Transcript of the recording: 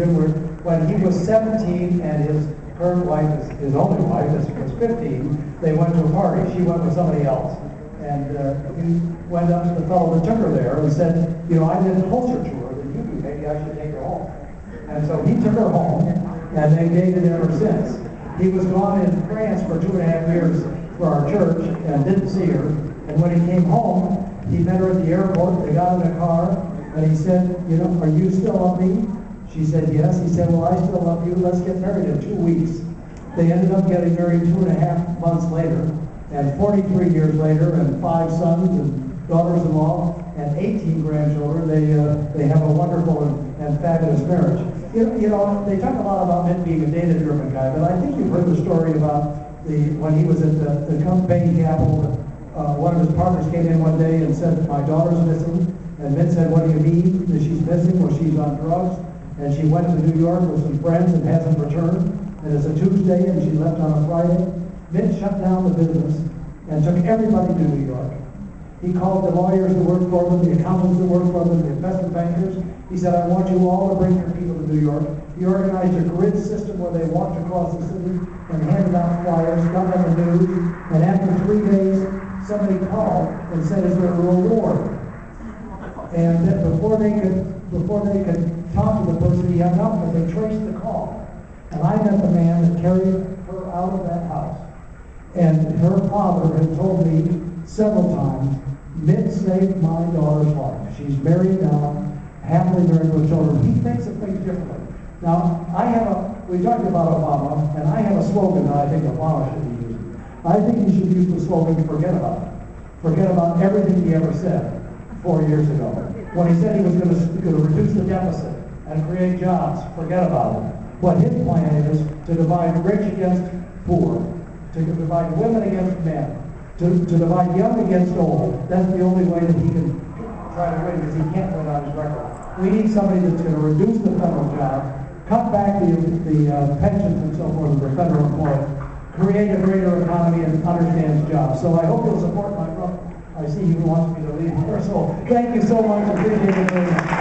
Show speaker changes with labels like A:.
A: When he was 17 and his current wife, his only wife, was 15, they went to a party. She went with somebody else. And he went up to the fellow that took her there and said, you know, I did a culture tour that you do. Maybe I should take her home. And so he took her home, and they dated ever since. He was gone in France for 2.5 years for our church and didn't see her. And when he came home, he met her at the airport. They got in a car, and he said, you know, are you still love me? She said yes. He said, well, I still love you. Let's get married in 2 weeks. They ended up getting married 2.5 months later, and 43 years later, and 5 sons and daughters-in-law and 18 grandchildren. They have a wonderful and fabulous marriage. You know, they talk a lot about Mitt being a data-driven guy, but I think you've heard the story about when he was at the campaign capital. One of his partners came in one day and said, my daughter's missing. And Mitt said, what do you mean that she's missing? Well, she's on drugs. And she went to New York with some friends and hasn't returned. And it's a Tuesday and she left on a Friday. Mitt shut down the business and took everybody to New York. He called the lawyers that worked for them, the accountants that worked for them, the investment bankers. He said, I want you all to bring your people to New York. He organized a grid system where they walked across the city and handed out flyers, got on the news. And after 3 days, somebody called and said, is there a reward? And that before they could talk to the person, he hung up, but they traced the call. And I met the man that carried her out of that house. And her father had told me several times, Mitt saved my daughter's life. She's married now, happily married with children. He thinks of things differently. Now, we talked about Obama, and I have a slogan that I think Obama should be using. I think he should use the slogan, forget about it. Forget about everything he ever said 4 years ago. When he said he was going to reduce the deficit and create jobs, forget about it. What his plan is to divide rich against poor, to divide women against men, to divide young against old. That's the only way that he can try to win, because he can't win on his record. We need somebody that's going to reduce the federal jobs, cut back the pensions and so forth of the federal employees, create a greater economy and understands jobs. So I hope you'll support my brother. I see he wants me to leave here, so thank you so much. I appreciate it very much.